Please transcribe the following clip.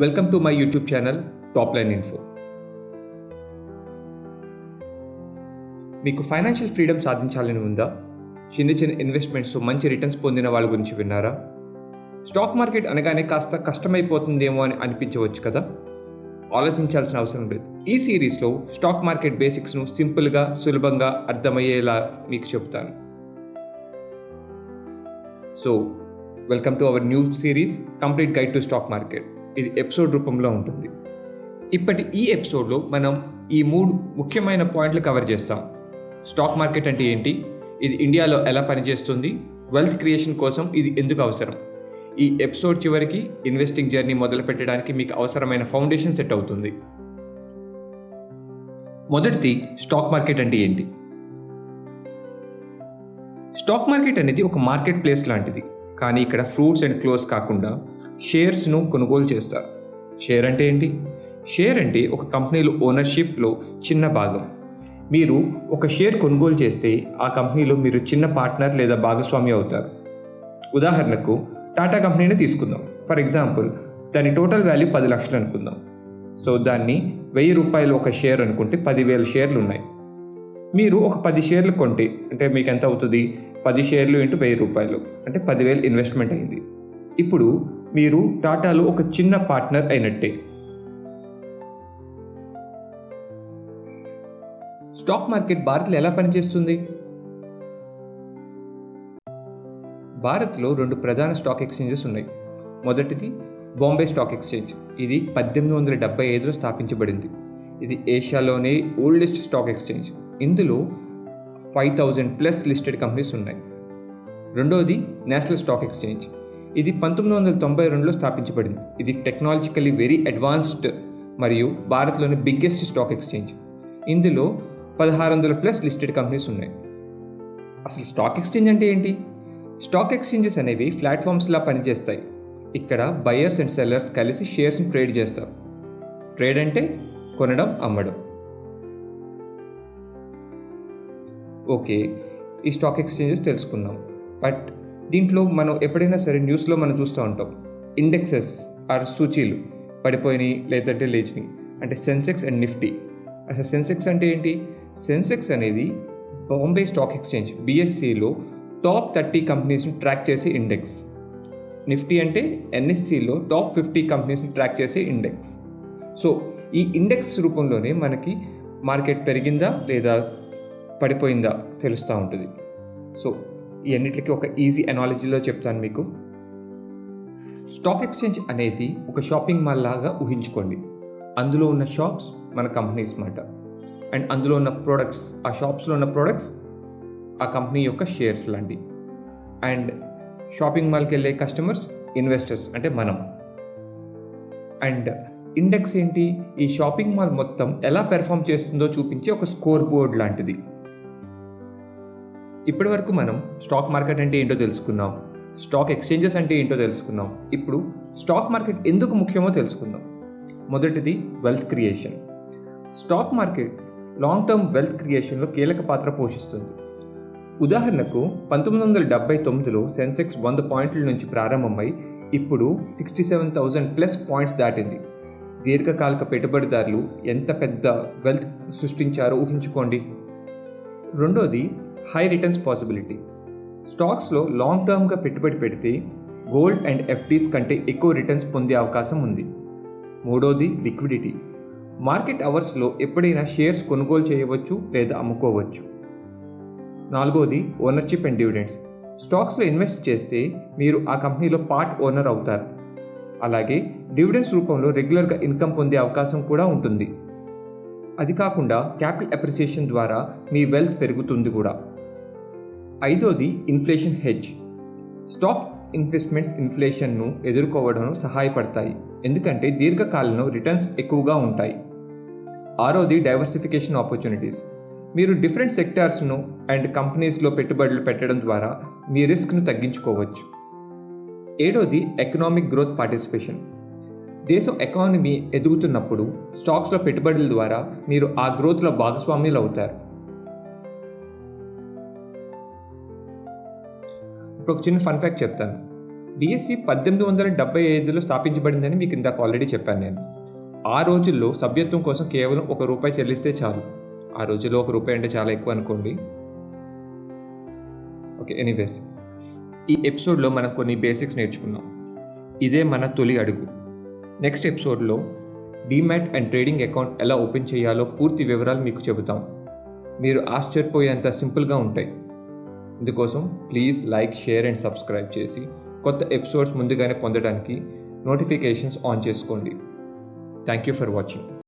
Welcome to my YouTube channel top line info. మీకు financial freedom సాధించాలని ఉందా? చిన్న చిన్న ఇన్వెస్ట్మెంట్స్ మంచి రిటర్న్స్ పొందిన వాళ్ళ గురించి విన్నారా? స్టాక్ మార్కెట్ అనగానే కాస్త కష్టమైపోతుందేమో అని అనిపించవచ్చు కదా. ఆలోచించాల్సిన అవసరం లేదు. ఈ సిరీస్లో స్టాక్ మార్కెట్ బేసిక్స్ను సింపుల్గా సులభంగా అర్థమయ్యేలా మీకు చెప్తాను. So welcome to our new series complete guide to stock market. ఇది ఎపిసోడ్ రూపంలో ఉంటుంది. ఈ ఎపిసోడ్లో మనం ఈ 3 ముఖ్యమైన పాయింట్లు కవర్ చేస్తాం. స్టాక్ మార్కెట్ అంటే ఏంటి, ఇది ఇండియాలో ఎలా పనిచేస్తుంది, వెల్త్ క్రియేషన్ కోసం ఇది ఎందుకు అవసరం. ఈ ఎపిసోడ్ చివరికి ఇన్వెస్టింగ్ జర్నీ మొదలు పెట్టడానికి మీకు అవసరమైన ఫౌండేషన్ సెట్ అవుతుంది. మొదటిది, స్టాక్ మార్కెట్ అంటే ఏంటి? స్టాక్ మార్కెట్ అనేది ఒక మార్కెట్ ప్లేస్ లాంటిది, కానీ ఇక్కడ ఫ్రూట్స్ అండ్ క్లోత్స్ కాకుండా షేర్స్ను కొనుగోలు చేస్తారు. షేర్ అంటే ఏంటి? షేర్ అంటే ఒక కంపెనీలో ఓనర్షిప్లో చిన్న భాగం. మీరు ఒక షేర్ కొనుగోలు చేస్తే ఆ కంపెనీలో మీరు చిన్న పార్ట్నర్ లేదా భాగస్వామి అవుతారు. ఉదాహరణకు టాటా కంపెనీని తీసుకుందాం. ఫర్ ఎగ్జాంపుల్, దాని టోటల్ వాల్యూ 10 లక్షలు అనుకుందాం. సో దాన్ని 1000 రూపాయలు ఒక షేర్ అనుకుంటే 10,000 షేర్లు ఉన్నాయి. మీరు ఒక 10 షేర్లు కొంటే అంటే మీకు ఎంత అవుతుంది? 10 షేర్లు ఇంటూ 1000 రూపాయలు అంటే 10,000 ఇన్వెస్ట్మెంట్ అయింది. ఇప్పుడు మీరు టాటాలో ఒక చిన్న పార్ట్నర్ అయినట్టే. స్టాక్ మార్కెట్ భారత్లో ఎలా పనిచేస్తుంది? భారత్లో 2 ప్రధాన స్టాక్ ఎక్స్చేంజెస్ ఉన్నాయి. మొదటిది బాంబే స్టాక్ ఎక్స్చేంజ్. ఇది 1875లో స్థాపించబడింది. ఇది ఏషియాలోనే ఓల్డెస్ట్ స్టాక్ ఎక్స్చేంజ్. ఇందులో 5,000+ లిస్టెడ్ కంపెనీస్ ఉన్నాయి. రెండోది నేషనల్ స్టాక్ ఎక్స్చేంజ్. ఇది 1992లో స్థాపించబడింది. ఇది టెక్నాలజికల్లీ వెరీ అడ్వాన్స్డ్ మరియు భారత్లోని బిగ్గెస్ట్ స్టాక్ ఎక్స్చేంజ్. ఇందులో 1,600+ లిస్టెడ్ కంపెనీస్ ఉన్నాయి. అసలు స్టాక్ ఎక్స్చేంజ్ అంటే ఏంటి? స్టాక్ ఎక్స్చేంజెస్ అనేవి ప్లాట్ఫామ్స్లా పనిచేస్తాయి. ఇక్కడ బయర్స్ అండ్ సెల్లర్స్ కలిసి షేర్స్ని ట్రేడ్ చేస్తారు. ట్రేడ్ అంటే కొనడం, అమ్మడం. ఓకే, ఈ స్టాక్ ఎక్స్చేంజెస్ తెలుసుకున్నాం. బట్ దీంట్లో మనం ఎప్పుడైనా సరే న్యూస్లో మనం చూస్తూ ఉంటాం, ఇండెక్సెస్ ఆర్ సూచీలు పడిపోయినాయి లేదంటే లేచినాయి. అంటే సెన్సెక్స్ అండ్ నిఫ్టీ. అసలు సెన్సెక్స్ అంటే ఏంటి? సెన్సెక్స్ అనేది బాంబే స్టాక్ ఎక్స్చేంజ్ BSEలో టాప్ 30 కంపెనీస్ని ట్రాక్ చేసే ఇండెక్స్. నిఫ్టీ అంటే NSEలో టాప్ 50 కంపెనీస్ని ట్రాక్ చేసే ఇండెక్స్. సో ఈ ఇండెక్స్ రూపంలోనే మనకి మార్కెట్ పెరిగిందా లేదా పడిపోయిందా తెలుస్తూ ఉంటుంది. సో ఈ అన్నిటికీ ఒక ఈజీ అనాలజీలో చెప్తాను మీకు. స్టాక్ ఎక్స్చేంజ్ అనేది ఒక షాపింగ్ మాల్ లాగా ఊహించుకోండి. అందులో ఉన్న షాప్స్ మన కంపెనీస్ మాట, అండ్ అందులో ఉన్న ప్రోడక్ట్స్, ఆ షాప్స్లో ఉన్న ప్రోడక్ట్స్ ఆ కంపెనీ యొక్క షేర్స్ లాంటివి. అండ్ షాపింగ్ మాల్కి వెళ్ళే కస్టమర్స్ ఇన్వెస్టర్స్ అంటే మనం. అండ్ ఇండెక్స్ ఏంటి? ఈ షాపింగ్ మాల్ మొత్తం ఎలా పెర్ఫామ్ చేస్తుందో చూపించే ఒక స్కోర్ బోర్డ్ లాంటిది. ఇప్పటి వరకు మనం స్టాక్ మార్కెట్ అంటే ఏంటో తెలుసుకున్నాం, స్టాక్ ఎక్స్చేంజెస్ అంటే ఏంటో తెలుసుకున్నాం. ఇప్పుడు స్టాక్ మార్కెట్ ఎందుకు ముఖ్యమో తెలుసుకుందాం. మొదటిది wealth creation. Stock market long term wealth క్రియేషన్లో కీలక పాత్ర పోషిస్తుంది. ఉదాహరణకు 1979లో సెన్సెక్స్ 100 పాయింట్ల నుంచి ప్రారంభమై ఇప్పుడు 67,000+ పాయింట్స్ దాటింది. దీర్ఘకాలిక పెట్టుబడిదారులు ఎంత పెద్ద వెల్త్ సృష్టించారో ఊహించుకోండి. రెండోది హై రిటర్న్స్ పాసిబిలిటీ. స్టాక్స్లో లాంగ్ టర్మ్గా పెట్టుబడి పెడితే గోల్డ్ అండ్ FDs కంటే ఎక్కువ రిటర్న్స్ పొందే అవకాశం ఉంది. మూడోది లిక్విడిటీ. మార్కెట్ అవర్స్లో ఎప్పుడైనా షేర్స్ కొనుగోలు చేయవచ్చు లేదా అమ్ముకోవచ్చు. నాలుగోది ఓనర్షిప్ అండ్ డివిడెండ్స్. స్టాక్స్లో ఇన్వెస్ట్ చేస్తే మీరు ఆ కంపెనీలో పార్ట్ ఓనర్ అవుతారు. అలాగే డివిడెండ్స్ రూపంలో రెగ్యులర్గా ఇన్కమ్ పొందే అవకాశం కూడా ఉంటుంది. అది కాకుండా క్యాపిటల్ అప్రిసియేషన్ ద్వారా మీ వెల్త్ పెరుగుతుంది కూడా. ఐదోది ఇన్ఫ్లేషన్ హెడ్జ్. స్టాక్ ఇన్వెస్ట్మెంట్స్ ఇన్ఫ్లేషన్ను ఎదుర్కోవడంలో సహాయపడతాయి, ఎందుకంటే దీర్ఘకాలంలో రిటర్న్స్ ఎక్కువగా ఉంటాయి. ఆరోది డైవర్సిఫికేషన్ ఆపర్చునిటీస్. మీరు డిఫరెంట్ సెక్టార్స్ను అండ్ కంపెనీస్లో పెట్టుబడులు పెట్టడం ద్వారా మీ రిస్క్ను తగ్గించుకోవచ్చు. ఏడోది ఎకనామిక్ గ్రోత్ పార్టిసిపేషన్. దేశం ఎకానమీ ఎదుగుతున్నప్పుడు స్టాక్స్లో పెట్టుబడుల ద్వారా మీరు ఆ గ్రోత్లో భాగస్వామ్యులు అవుతారు. ఇప్పుడు ఒక చిన్న ఫన్ ఫ్యాక్ట్ చెప్తాను. డిఎస్సి 1875లో స్థాపించబడిందని మీకు ఇందాక ఆల్రెడీ చెప్పాను నేను. ఆ రోజుల్లో సభ్యత్వం కోసం కేవలం ₹1 చెల్లిస్తే చాలు. ఆ రోజుల్లో ₹1 అంటే చాలా ఎక్కువ అనుకోండి. ఓకే, ఎనీవేస్, ఈ ఎపిసోడ్లో మనం కొన్ని బేసిక్స్ నేర్చుకున్నాం. ఇదే మన తొలి అడుగు. నెక్స్ట్ ఎపిసోడ్లో డీమ్యాట్ అండ్ ట్రేడింగ్ అకౌంట్ ఎలా ఓపెన్ చేయాలో పూర్తి వివరాలు మీకు చెబుతాం. మీరు ఆశ్చర్యపోయేంత సింపుల్గా ఉంటాయి. ఇందుకోసం please like, share and subscribe చేసి కొత్త ఎపిసోడ్స్ ముందుగానే పొందడానికి నోటిఫికేషన్స్ ఆన్ చేసుకోండి. Thank you for watching.